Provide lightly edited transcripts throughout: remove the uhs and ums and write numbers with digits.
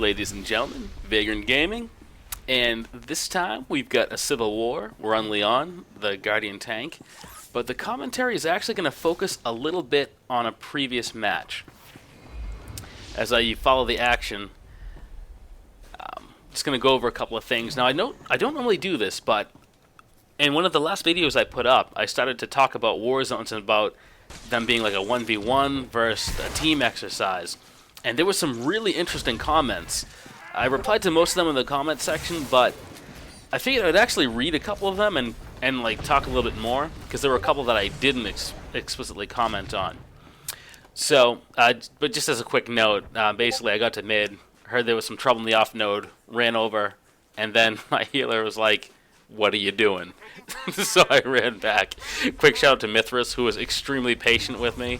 ladies and gentlemen, Vagrant Gaming, and this time we've got a Civil War. We're on Leon, the Guardian tank, but the commentary is actually going to focus a little bit on a previous match. As you follow the action, just going to go over a couple of things. Now, I don't normally do this, but in one of the last videos I put up, I started to talk about Warzones and about them being like a 1v1 versus a team exercise. And there were some really interesting comments. I replied to most of them in the comment section, but I figured I'd actually read a couple of them and like talk a little bit more, because there were a couple that I didn't explicitly comment on. So, but just as a quick note, basically I got to mid, heard there was some trouble in the off node, ran over, and then my healer was like, "What are you doing?" So I ran back. Quick shout out to Mithras, who was extremely patient with me.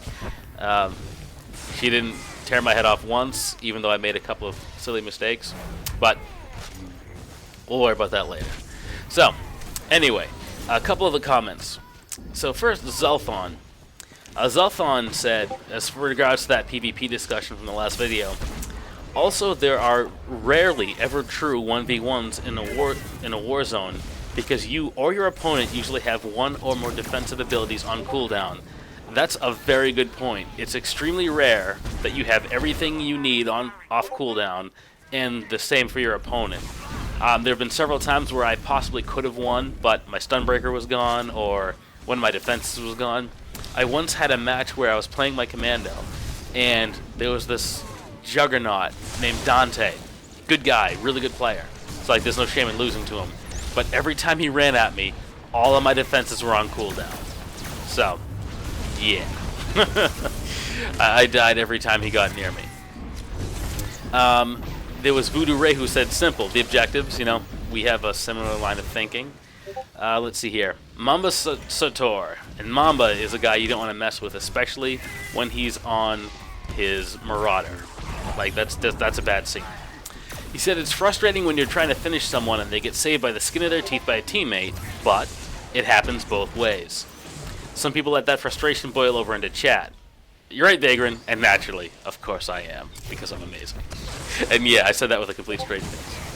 She didn't tear my head off once, even though I made a couple of silly mistakes. But we'll worry about that later. So, anyway, a couple of the comments. So first, Zelthon. Zelthon said, as for regards to that PvP discussion from the last video, also there are rarely ever true 1v1s in a war zone, because you or your opponent usually have one or more defensive abilities on cooldown. That's a very good point. It's extremely rare that you have everything you need off cooldown, and the same for your opponent. There have been several times where I possibly could have won, but my Stunbreaker was gone, or one of my defenses was gone. I once had a match where I was playing my Commando, and there was this juggernaut named Dante. Good guy, really good player. It's like there's no shame in losing to him. But every time he ran at me, all of my defenses were on cooldown. So, yeah. I died every time he got near me. There was Voodoo Ray who said simple. The objectives, we have a similar line of thinking. Let's see here. Mamba Swtor. And Mamba is a guy you don't want to mess with, especially when he's on his Marauder. Like, that's a bad scene. He said it's frustrating when you're trying to finish someone and they get saved by the skin of their teeth by a teammate, but it happens both ways. Some people let that frustration boil over into chat. You're right, Vagran, and naturally, of course I am, because I'm amazing. And yeah, I said that with a complete straight face.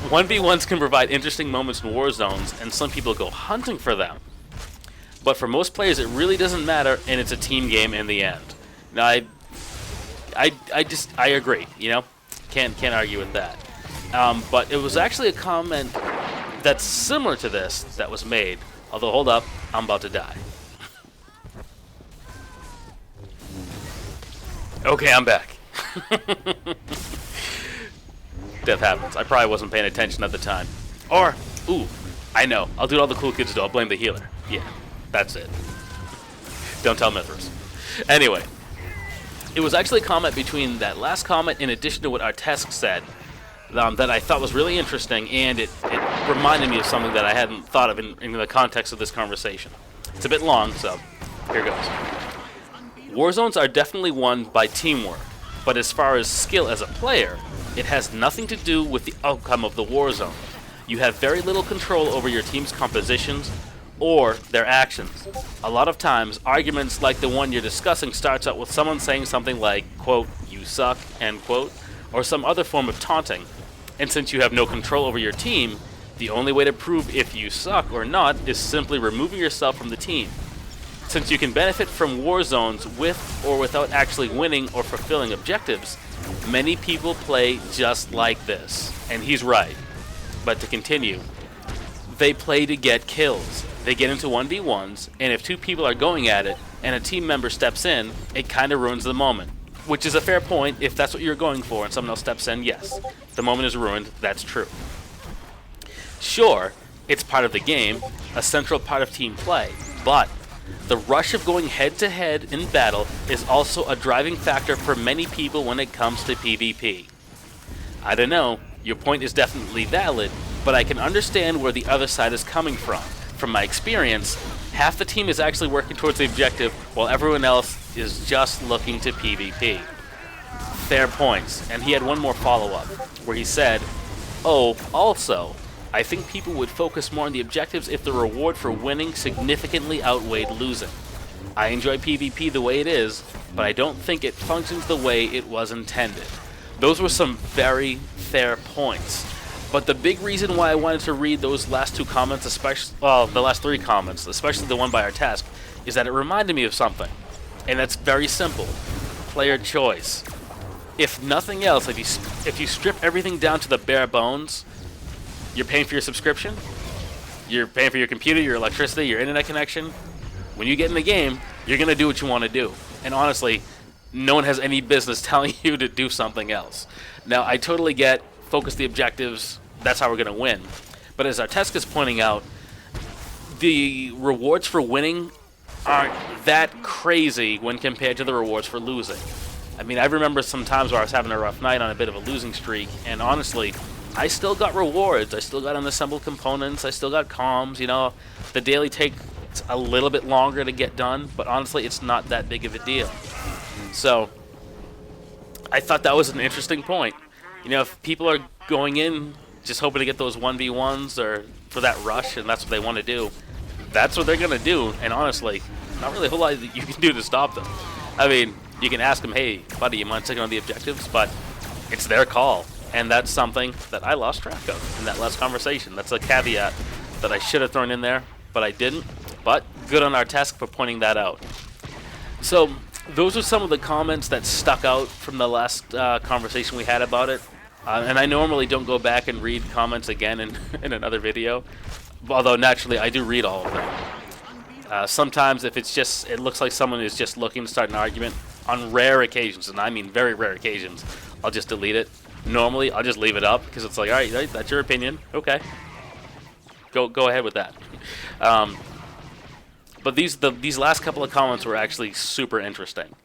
1v1s can provide interesting moments in war zones, and some people go hunting for them. But for most players, it really doesn't matter, and it's a team game in the end. Now, I agree, Can't argue with that. But it was actually a comment that's similar to this that was made. Although, hold up, I'm about to die. Okay, I'm back. Death happens. I probably wasn't paying attention at the time. Or, ooh, I know. I'll do what all the cool kids do. I'll blame the healer. Yeah, that's it. Don't tell Mithras. Anyway, it was actually a comment between that last comment in addition to what Artesk said that I thought was really interesting, and it reminded me of something that I hadn't thought of in the context of this conversation. It's a bit long, so here goes. Warzones are definitely won by teamwork, but as far as skill as a player, it has nothing to do with the outcome of the warzone. You have very little control over your team's compositions or their actions. A lot of times, arguments like the one you're discussing starts out with someone saying something like, quote, "You suck," end quote, or some other form of taunting. And since you have no control over your team, the only way to prove if you suck or not is simply removing yourself from the team. Since you can benefit from war zones with or without actually winning or fulfilling objectives, many people play just like this. And he's right. But to continue, they play to get kills. They get into 1v1s, and if two people are going at it and a team member steps in, it kind of ruins the moment. Which is a fair point. If that's what you're going for and someone else steps in, yes, the moment is ruined. That's true. Sure, it's part of the game, a central part of team play, but the rush of going head-to-head in battle is also a driving factor for many people when it comes to PvP. I don't know, your point is definitely valid, but I can understand where the other side is coming from. From my experience, half the team is actually working towards the objective, while everyone else is just looking to PvP. Fair points, and he had one more follow-up, where he said, "Oh, also, I think people would focus more on the objectives if the reward for winning significantly outweighed losing. I enjoy PvP the way it is, but I don't think it functions the way it was intended. Those were some very fair points. But the big reason why I wanted to read those last two comments, especially, well, the last three comments, especially the one by our task, is that it reminded me of something. And that's very simple. Player choice. If nothing else, if you strip everything down to the bare bones, you're paying for your subscription, you're paying for your computer, your electricity, your internet connection. When you get in the game, you're going to do what you want to do. And honestly, no one has any business telling you to do something else. Now, I totally get focus the objectives, that's how we're going to win. But as Arteska is pointing out, the rewards for winning aren't that crazy when compared to the rewards for losing. I mean, I remember some times where I was having a rough night on a bit of a losing streak, and honestly, I still got rewards. I still got unassembled components. I still got comms. You know, the daily takes a little bit longer to get done, but honestly, it's not that big of a deal. So, I thought that was an interesting point. You know, if people are going in just hoping to get those 1v1s or for that rush, and that's what they want to do, that's what they're going to do. And honestly, not really a whole lot that you can do to stop them. I mean, you can ask them, hey, buddy, you mind taking on the objectives? But it's their call. And that's something that I lost track of in that last conversation. That's a caveat that I should have thrown in there, but I didn't. But good on our task for pointing that out. So those are some of the comments that stuck out from the last conversation we had about it. And I normally don't go back and read comments again in another video. Although naturally I do read all of them. Sometimes if it's just, it looks like someone is just looking to start an argument, on rare occasions, and I mean very rare occasions, I'll just delete it. Normally, I'll just leave it up because it's like, all right, that's your opinion. Okay, go ahead with that. But these last couple of comments were actually super interesting.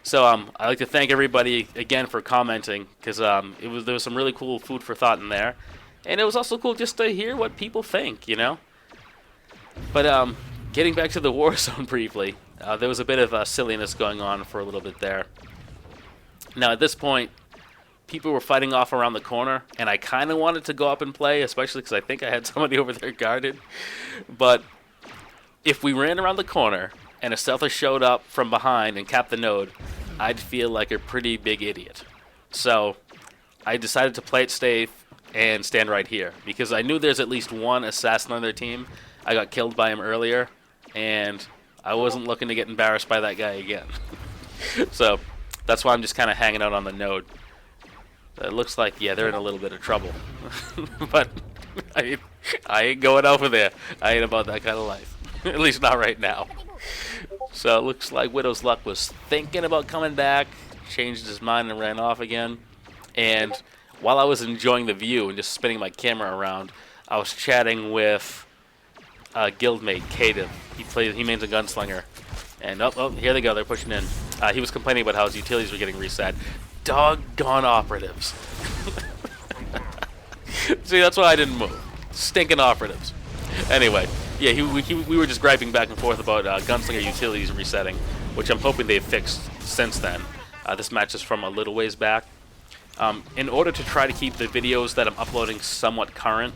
So I'd like to thank everybody again for commenting because there was some really cool food for thought in there, and it was also cool just to hear what people think, you know. But getting back to the Warzone briefly, there was a bit of silliness going on for a little bit there. Now at this point, people were fighting off around the corner, and I kind of wanted to go up and play, especially because I think I had somebody over there guarded. But if we ran around the corner and a stealther showed up from behind and capped the node, I'd feel like a pretty big idiot. So I decided to play it safe and stand right here, because I knew there's at least one assassin on their team. I got killed by him earlier, and I wasn't looking to get embarrassed by that guy again. So that's why I'm just kind of hanging out on the node. It looks like, yeah, they're in a little bit of trouble. But I ain't going over there. I ain't about that kind of life. At least not right now. So it looks like Widow's Luck was thinking about coming back, changed his mind and ran off again. And while I was enjoying the view and just spinning my camera around, I was chatting with a guildmate, Caden. He mains a gunslinger. And oh, here they go, they're pushing in. He was complaining about how his utilities were getting reset. Doggone operatives. See, that's why I didn't move. Stinking operatives. Anyway, yeah, we were just griping back and forth about gunslinger utilities resetting, which I'm hoping they've fixed since then. This match is from a little ways back. In order to try to keep the videos that I'm uploading somewhat current,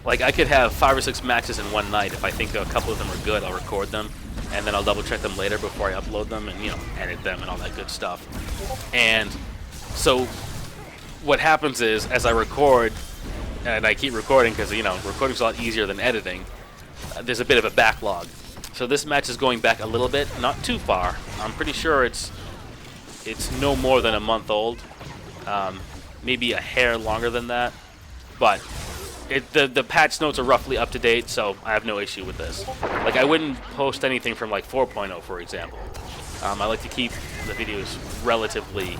like I could have 5 or 6 matches in one night. If I think a couple of them are good, I'll record them, and then I'll double check them later before I upload them and, you know, edit them and all that good stuff. And so what happens is, as I record, and I keep recording because, you know, recording's a lot easier than editing, there's a bit of a backlog. So this match is going back a little bit, not too far. I'm pretty sure it's no more than a month old, maybe a hair longer than that, but the patch notes are roughly up to date, so I have no issue with this. Like, I wouldn't post anything from like 4.0, for example. I like to keep the videos relatively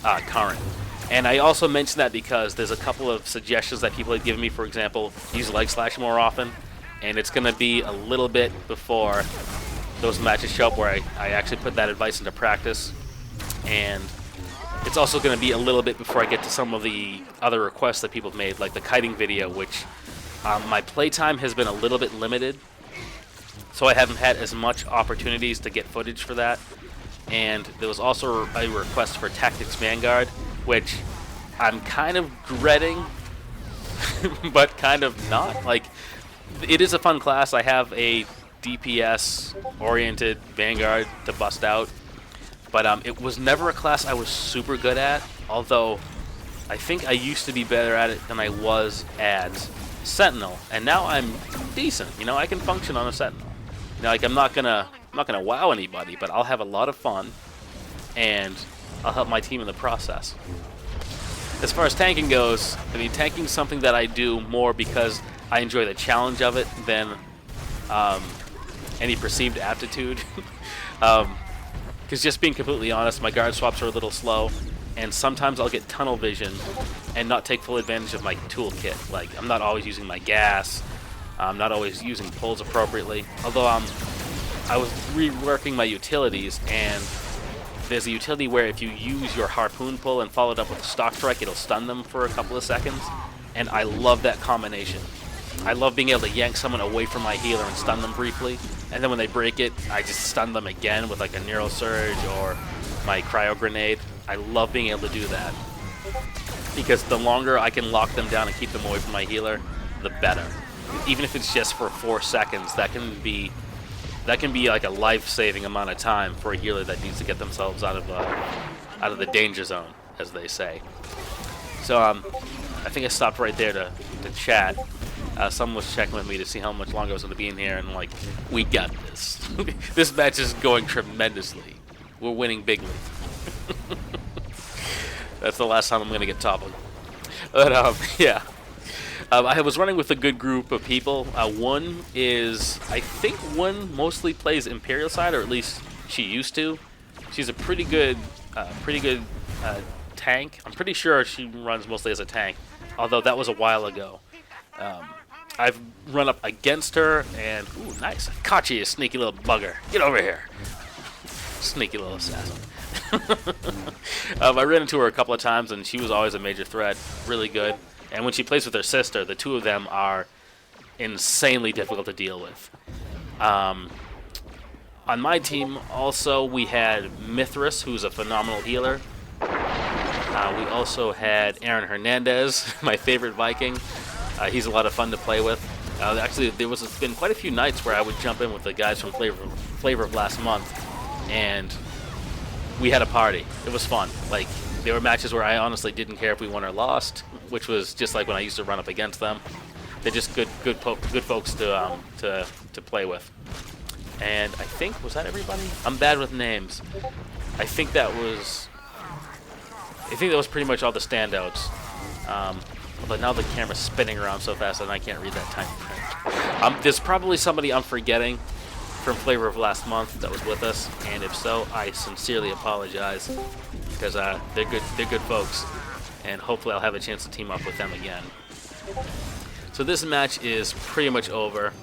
current. And I also mention that because there's a couple of suggestions that people have given me. For example, use leg slash more often, and it's going to be a little bit before those matches show up where I actually put that advice into practice. And it's also going to be a little bit before I get to some of the other requests that people have made, like the kiting video, which my playtime has been a little bit limited, so I haven't had as much opportunities to get footage for that. And there was also a request for Tactics Vanguard, which I'm kind of dreading, but kind of not. Like, it is a fun class. I have a DPS oriented Vanguard to bust out, but it was never a class I was super good at, although I think I used to be better at it than I was at Sentinel, and now I'm decent. You know, I can function on a Sentinel. You know, like I'm not gonna wow anybody, but I'll have a lot of fun, and I'll help my team in the process. As far as tanking goes, I mean, tanking's something that I do more because I enjoy the challenge of it than any perceived aptitude. Because just being completely honest, my guard swaps are a little slow, and sometimes I'll get tunnel vision and not take full advantage of my toolkit. Like, I'm not always using my gas, I'm not always using pulls appropriately. Although I was reworking my utilities, and there's a utility where if you use your harpoon pull and follow it up with a stock strike, it'll stun them for a couple of seconds, and I love that combination. I love being able to yank someone away from my healer and stun them briefly, and then when they break it, I just stun them again with like a Neural Surge or my Cryo Grenade. I love being able to do that, because the longer I can lock them down and keep them away from my healer, the better. Even if it's just for 4 seconds, that can be like a life-saving amount of time for a healer that needs to get themselves out of the danger zone, as they say. So I think I stopped right there to chat. Someone was checking with me to see how much longer I was going to be in here, and like, we got this. This match is going tremendously. We're winning bigly. That's the last time I'm going to get toppled. But yeah. I was running with a good group of people. One is, I think one mostly plays Imperial side, or at least she used to. She's a pretty good tank. I'm pretty sure she runs mostly as a tank, although that was a while ago. I've run up against her, and ooh, nice. Caught you, you sneaky little bugger. Get over here. Sneaky little assassin. I ran into her a couple of times, and she was always a major threat. Really good. And when she plays with her sister, the two of them are insanely difficult to deal with. On my team, also, we had Mithras, who's a phenomenal healer. We also had Aaron Hernandez, my favorite Viking. He's a lot of fun to play with. Actually, there's been quite a few nights where I would jump in with the guys from Flavor of last month, and we had a party. It was fun. Like, there were matches where I honestly didn't care if we won or lost, which was just like when I used to run up against them. They're just good folks to play with. And I think, was that everybody? I'm bad with names. I think that was pretty much all the standouts. But now the camera's spinning around so fast that I can't read that tiny print. There's probably somebody I'm forgetting from Flavor of last month that was with us, and if so, I sincerely apologize, because they're good folks, and hopefully I'll have a chance to team up with them again. So this match is pretty much over.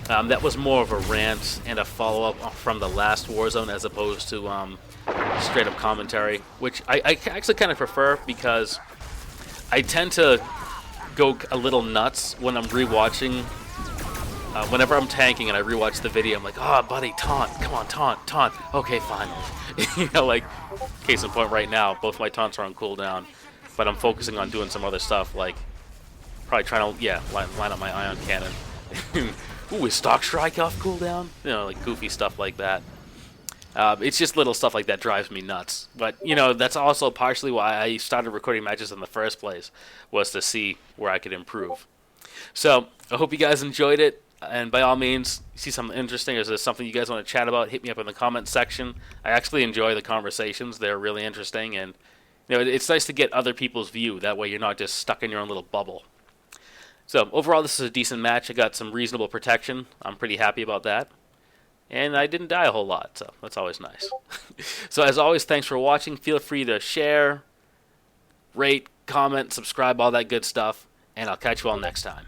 That was more of a rant and a follow-up from the last Warzone as opposed to straight-up commentary, which I actually kind of prefer, because I tend to go a little nuts when I'm rewatching. Whenever I'm tanking and I rewatch the video, I'm like, oh, buddy, taunt. Come on, taunt. Okay, fine. You know, like, case in point right now, both my taunts are on cooldown, but I'm focusing on doing some other stuff, like probably trying to, yeah, line up my ion cannon. Ooh, is stock strike off cooldown? You know, like goofy stuff like that. It's just little stuff like that drives me nuts. But, you know, that's also partially why I started recording matches in the first place, was to see where I could improve. So, I hope you guys enjoyed it. And by all means, see something interesting, or is there something you guys want to chat about, hit me up in the comments section. I actually enjoy the conversations. They're really interesting, and you know, it's nice to get other people's view. That way you're not just stuck in your own little bubble. So overall, this is a decent match. I got some reasonable protection. I'm pretty happy about that. And I didn't die a whole lot, so that's always nice. So as always, thanks for watching. Feel free to share, rate, comment, subscribe, all that good stuff, and I'll catch you all next time.